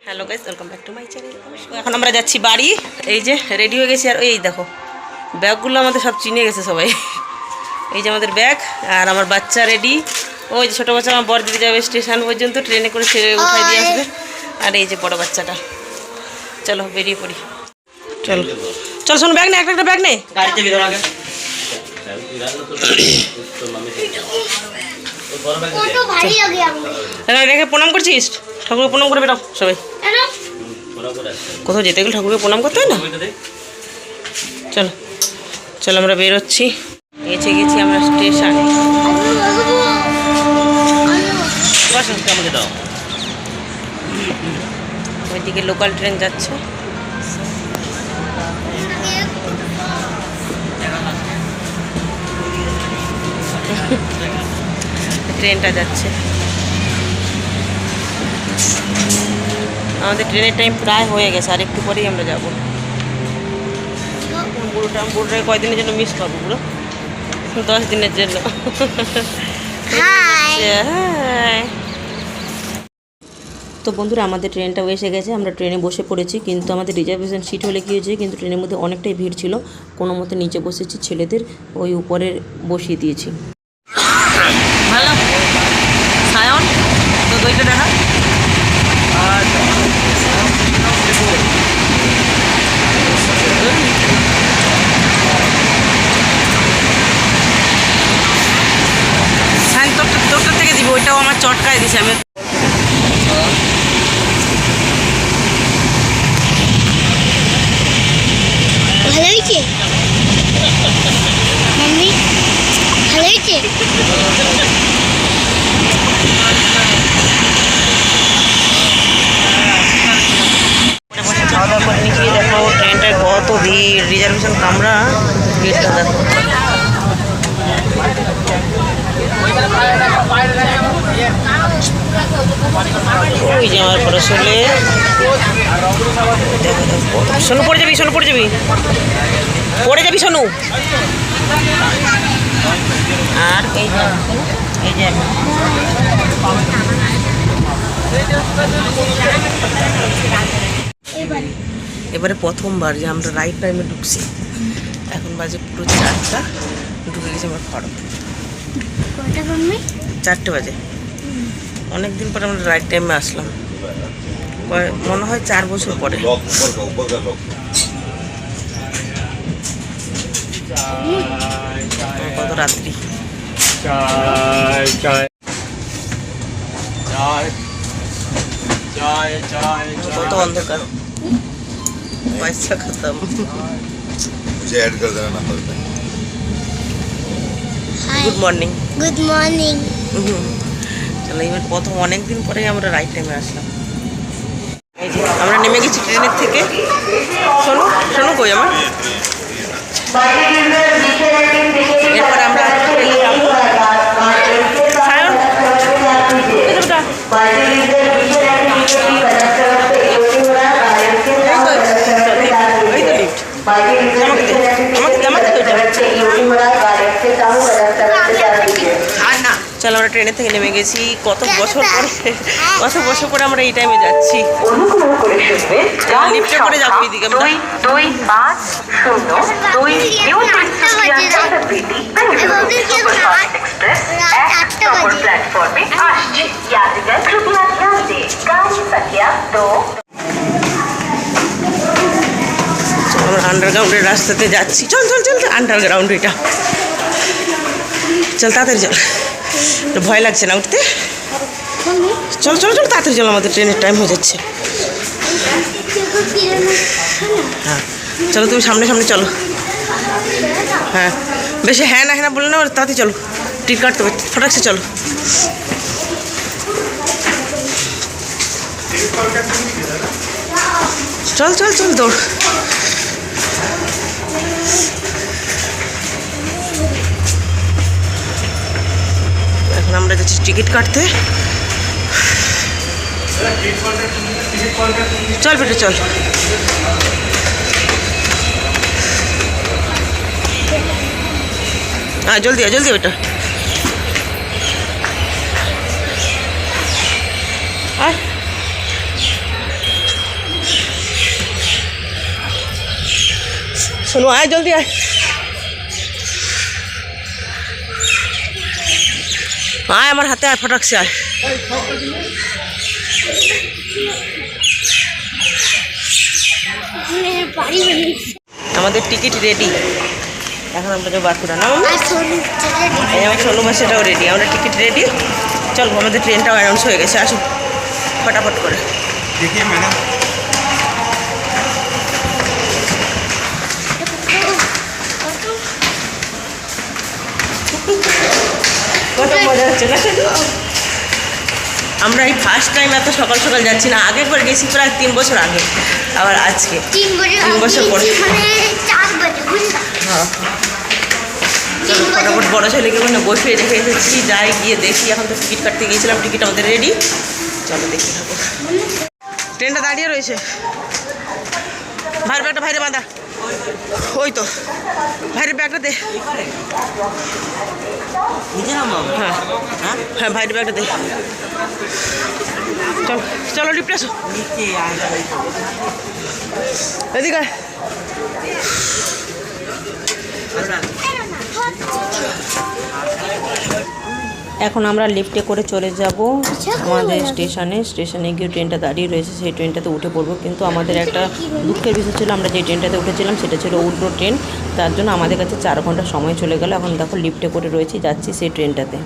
Hello guys, welcome back to my channel. এখন আমরা যাচ্ছি বাড়ি। এই যে রেডি হয়ে গেছি, আর এই দেখো ব্যাগগুলো আমাদের সব চিনে গেছে সবাই। এই যে আমাদের ব্যাগ, আর আমার বাচ্চা রেডি। ওই যে ছোটো বাচ্চা আমার বর দিতে যাবে স্টেশন পর্যন্ত, ট্রেনে করে ছেড়ে উঠাই দিয়ে আসবে। আর এই যে বড় বাচ্চাটা। চলো বেরিয়ে পড়ি, চলো চল। শোন, ব্যাগ নে, একটা ব্যাগ নে। রেখে প্রণাম করছিস? ঠাকুরকে প্রণাম করে বেরাও সবাই। কোথাও যেতে গেলে ঠাকুরকে প্রণাম করতে হয় না? চলো চলো, আমরা বেরোচ্ছি। গেছি আমরা স্টেশনে। ওইদিকে লোকাল ট্রেন যাচ্ছে। ট্রেনটা যাচ্ছে। আমাদের ট্রেনের টাইম প্রায় হয়ে গেছে, আর একটু পরেই আমরা যাবো। বুড়োটাকে কয়দিনের জন্য মিস করবো, পুরো 10 দিনের জন্য। তো বন্ধুরা, আমাদের ট্রেনটাও এসে গেছে। আমরা ট্রেনে বসে পড়েছি, কিন্তু আমাদের রিজার্ভেশন সিট হলে কী হয়েছে, কিন্তু ট্রেনের মধ্যে অনেকটাই ভিড় ছিল। কোনো মতে নিচে বসেছি, ছেলেদের ওই উপরে বসিয়ে দিয়েছি। ভালো সায়ন, তো দইটা দেখা। সায়ন তোরটা থেকে দিবি, ওইটাও আমার চটকায় দিছে। আমি ভালো হয়েছে মাম্মি, ভালো হয়েছে। খাওয়া দাওয়া করে নিচ্ছি। দেখো ট্রেনটায় কত ভিড়, রিজার্ভেশন কামরা, ভিড়টা দেখো। ওই যে আমার পরে শোলে। সোনু পড়ে যাবি, সোনু পড়ে যাবি, পড়ে যাবি সোনু। আর এই যে এবারে প্রথমবার যে আমরা রাইট টাইমে ঢুকছি। এখন বাজে পুরো 4টা, ঢুকে গেছি আমরা খড়। 4টে বাজে। অনেকদিন পরে আমরা রাইট টাইমে আসলাম, মনে হয় 4 বছর পরে। কত রাত্রি। কত অন্ধকার, পয়সা খতম। Good morning. Good morning. চলো, এবার প্রথম অনেকদিন পরে আমরা রাইট টাইমে আসলাম। এই যে আমরা নেমে গেছি ট্রেনের থেকে। শোনো শোনো, কই আমার। এরপর আমরা চলো, আমরা ট্রেনের থেকে নেমে গেছি। কত বছর পরে আমরা এই টাইমে যাচ্ছি। লিফটে করে যাবো এইদিকে আমরা। আমরা আন্ডারগ্রাউন্ডের রাস্তাতে যাচ্ছি। চল চল চল, আন্ডারগ্রাউন্ড এটা। চল তাড়াতাড়ি চল, ভয় লাগছে না উঠতে? চল চল চল, তাড়াতাড়ি চল, আমাদের ট্রেনের টাইম হয়ে যাচ্ছে। হ্যাঁ চলো, তুমি সামনে সামনে চলো। হ্যাঁ বেশি হ্যাঁ না হ্যাঁ বলে না, তাড়াতাড়ি চলো, টিকিট কাটতে হবে, ফটাকসে চলো। চল চল চল, দৌড়। এখন আমরা যাচ্ছি টিকিট কাটতে। চল বেটা চল। হ্যাঁ জলদি জলদি বেটা। শোনো আয় জলদি আয়। আয় আমার হাতে আয়, ফটাকছে আয়। আমাদের টিকিট রেডি, এখন আমরা যাবো বাঁকুড়া না? এই আমার সোনু মাসেটাও রেডি, আমরা টিকিট রেডি। চল, আমাদের ট্রেনটাও অ্যানাউন্স হয়ে গেছে, আসুন ফটাফট করে। देखिए मैडम, কত মজা হচ্ছে না? আমরা এই ফার্স্ট টাইম এত সকাল সকাল যাচ্ছি না, আগে একবার গেছি প্রায় 3 বছর আগে, আবার আজকে 3 বছর পরে। হ্যাঁ, চলো ফটাফট বড় ছেলেকে ওখানে বসিয়ে রেখে এসেছি, যাই গিয়ে দেখি। এখন তো টিকিট কাটতে গিয়েছিলাম, টিকিট আমাদের রেডি, চলো দেখি থাকো। ট্রেনটা দাঁড়িয়ে রয়েছে, ভাইয়ের ব্যাগটা ভাইরে বাঁধা, ওই তো ভাইয়ের ব্যাগটা দে। হ্যাঁ হ্যাঁ, ভাইয়ের ব্যাগটা দে। চলো চলো, লিফটে আসো, এদিকে আয়। এখন আমরা লিফটে করে চলে যাব আমাদের স্টেশনে গিয়ে ট্রেনটা দাঁড়িয়ে রয়েছে, সেই ট্রেনটাতে উঠে পড়বো। কিন্তু আমাদের একটা দুঃখের বিষয় ছিল, আমরা যে ট্রেনটাতে উঠেছিলাম সেটা ছিল উল্টো ট্রেন, তার জন্য আমাদের কাছে 4 ঘন্টা সময় চলে গেল। এখন দেখো লিফটে করে রয়েছি, যাচ্ছি সেই ট্রেনটাতে।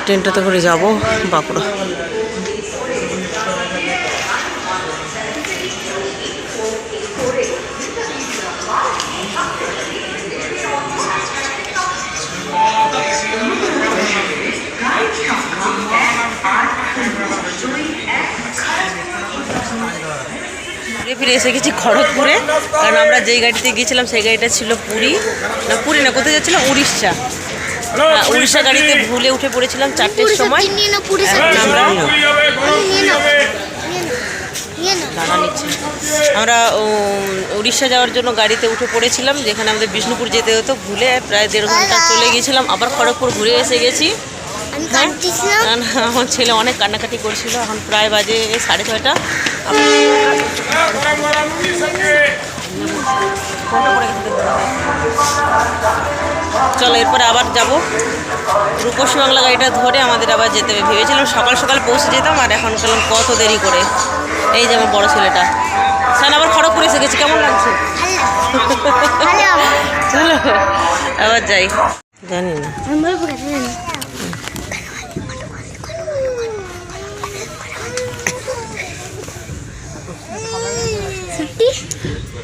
ট্রেনটাতে করে যাব বাঁকুড়া। ফিরে এসে গেছি খড়গপুরে, কারণ আমরা যেই গাড়িতে গিয়েছিলাম সেই গাড়িটা ছিল পুরী না কোথায় যাচ্ছিলাম, উড়িষ্যা। উড়িষ্যা গাড়িতে ভুলে উঠে পড়েছিলাম 4টের সময়। আমরা উড়িষ্যা যাওয়ার জন্য গাড়িতে উঠে পড়েছিলাম, যেখানে আমাদের বিষ্ণুপুর যেতে হতো। ভুলে প্রায় 1.5 ঘন্টা চলে গিয়েছিলাম, আবার খড়গপুর ঘুরে এসে গেছি। আমার ছেলে অনেক কান্নাকাটি করছিল। এখন প্রায় বাজে 6:30। চলো এরপরে আবার যাব রূপসী বাংলা গাড়িটা ধরে আমাদের আবার যেতে হবে। ভেবেছিলাম সকাল সকাল পৌঁছে যেতাম, আর এখন চললাম কত দেরি করে। এই যে আমার বড় ছেলেটা সান আবার খড়গপুর এসে গেছে, কেমন লাগছে? চলো আবার যাই, জানি না।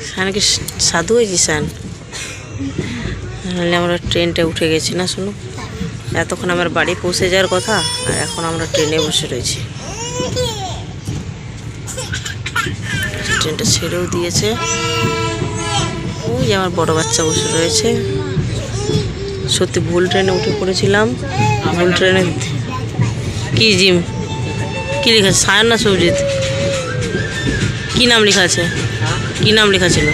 সান কি সাধু হয়েছি সান? নাহলে আমরা ট্রেনটা উঠে গেছি না। শুনো, এতক্ষণ আমার বাড়ি পৌঁছে যাওয়ার কথা, আর এখন আমরা ট্রেনে বসে রয়েছি। ট্রেনটা ছেড়েও দিয়েছে, ওই যে আমার বড় বাচ্চা বসে রয়েছে। সত্যি ভুল ট্রেনে উঠে পড়েছিলাম, ভুল ট্রেনে। কি জিম কি লেখা আছে? সায়ন না সৌজিত? কি নাম লেখা আছে? কি নাম লেখা ছিল?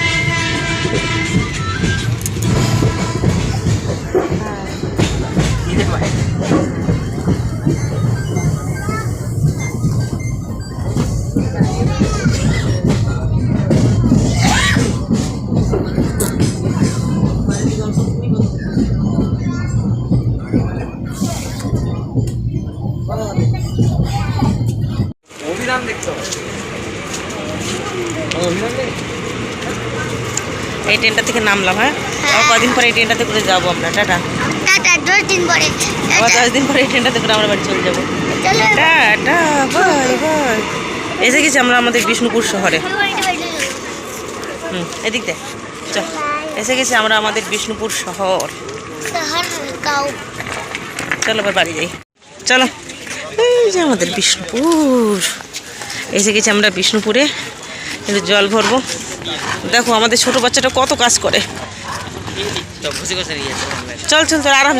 অভিধান দেখতে হবে। এই ট্রেনটা থেকে নামলাম। হ্যাঁ, আবার কদিন পরে এই ট্রেনটাতে করে যাবো আমরা। টাটা। 10 দিন পরে আবার 10 দিন পরে এই ট্রেনটাতে করে আমরা বাড়ি চলে যাবো। Tata, bye bye. এসে গেছি আমরা আমাদের বিষ্ণুপুর শহরে। এদিক দে, চল। এসে গেছি আমরা আমাদের বিষ্ণুপুর শহর। চলো এবার বাড়ি যাই, চলো। এই যে আমাদের বিষ্ণুপুর, এসে গেছি আমরা বিষ্ণুপুরে। একটু জল ভরবো। দেখো আমাদের ছোট বাচ্চাটা কত কাজ করে। চল চল চল, আরাম।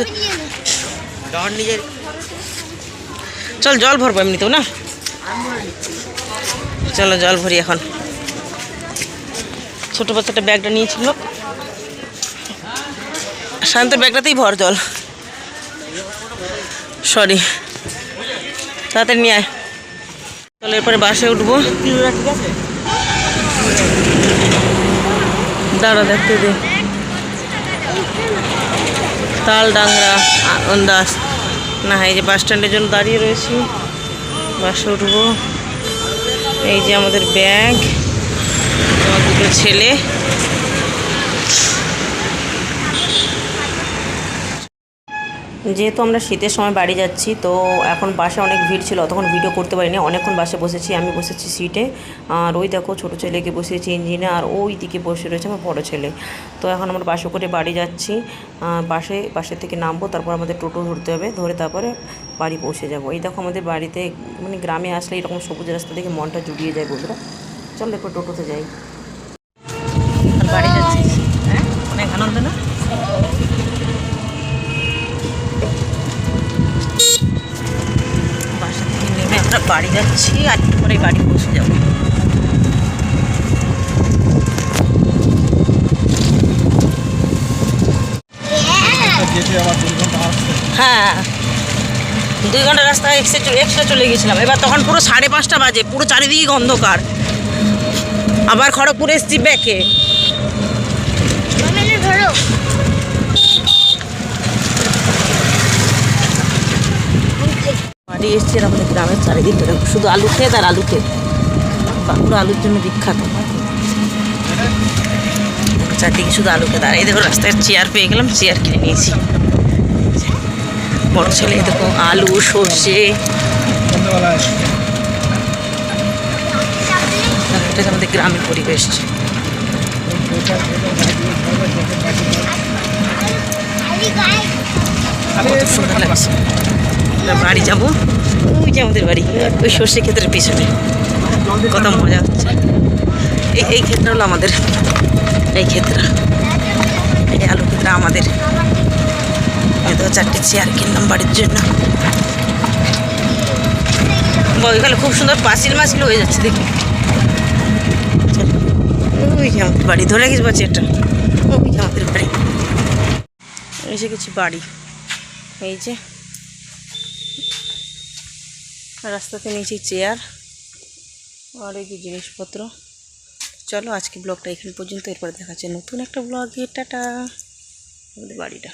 চল জল ভরবো এমনিতেও না। চলো জল ভরি এখন। ছোট বাচ্চাটা ব্যাগটা নিয়েছিল, শান্ত ব্যাগটাতেই ভর জল। সরি, তাড়াতাড়ি নিয়ে আয়। চলো এরপরে বাসে উঠবো। ঠিক আছে দাঁড়া দেখতে দে। তালডাংরা আন্দাজ না, এই যে বাস স্ট্যান্ডের জন্য দাঁড়িয়ে রয়েছি, বাসে উঠবো। এই যে আমাদের ব্যাগ, আমার দুটো ছেলে। যেহেতু আমরা শীতের সময় বাড়ি যাচ্ছি, তো এখন বাসে অনেক ভিড় ছিল, তখন ভিডিও করতে পারিনি। অনেকক্ষণ বাসে বসেছি, আমি বসেছি সিটে, আর ওই দেখো ছোটো ছেলেকে বসিয়েছি ইঞ্জিনে, আর ওই দিকে বসে রয়েছে আমার বড়ো ছেলে। তো এখন আমরা বাসে করে বাড়ি যাচ্ছি। বাসে থেকে নামবো, তারপর আমাদের টোটো ধরতে হবে, ধরে তারপরে বাড়ি পৌঁছে যাবো। এই দেখো আমাদের বাড়িতে, মানে গ্রামে আসলে এরকম সবুজ রাস্তা দেখে মনটা জুড়িয়ে যায় বন্ধুরা। চলো এরপর টোটোতে যাই, বাড়ি যাচ্ছি। হ্যাঁ, অনেক আনন্দ না? বাসা থেকে নেমে আমরা বাড়ি যাচ্ছি, আর একটু পরে বাড়ি পৌঁছে যাবো। যেতে আবার 2 ঘন্টা আসছে। হ্যাঁ, 2 ঘন্টা রাস্তা এক্সট্রা চলে গেছিলাম। এবার তখন পুরো 5:30 বাজে, পুরো চারিদিকে অন্ধকার। আবার খড়গপুর এসছি ব্যাকে। ধরো বাড়ি এসছি, আর আমাদের গ্রামের চারিদিক ধরে শুধু আলু ক্ষেত আর আলু ক্ষেত। বাঁকুড়া আলুর জন্য বিখ্যাত, চারদিকে শুধু আলু ক্ষেত। আর এই দেখো রাস্তায় চেয়ার পেয়ে গেলাম, চেয়ার কিনে নিয়েছি। বড় ছেলে দেখো আলু, সর্ষে। সন্ধ্যাবেলায় এটা হচ্ছে আমাদের গ্রামের পরিবেশ। কত সুন্দর লাগছে। আমরা বাড়ি যাবো, ওই যে আমাদের বাড়ি, ওই সর্ষে ক্ষেতের পিছনে। কত মজা হচ্ছে। এই ক্ষেতটা হলো আমাদের, এই ক্ষেতটা, এই আলু ক্ষেতটা আমাদের। হয়তো 4টে চেয়ার কিনলাম বাড়ির জন্য। ওইখানে খুব সুন্দর পাঁচিল মাছগুলো হয়ে যাচ্ছে, দেখি। ওই যে আমাদের বাড়ি, ধরে গেছি পাচ্ছি একটা, ওই যে আমাদের বাড়ি। এসে গেছি বাড়ি। এই যে রাস্তাতে নিয়েছি চেয়ার আর এই যে জিনিসপত্র। চলো আজকে ব্লগটা এখানে পর্যন্ত, এরপরে দেখা যাচ্ছে নতুন একটা ব্লগে। টাটা। আমাদের বাড়িটা।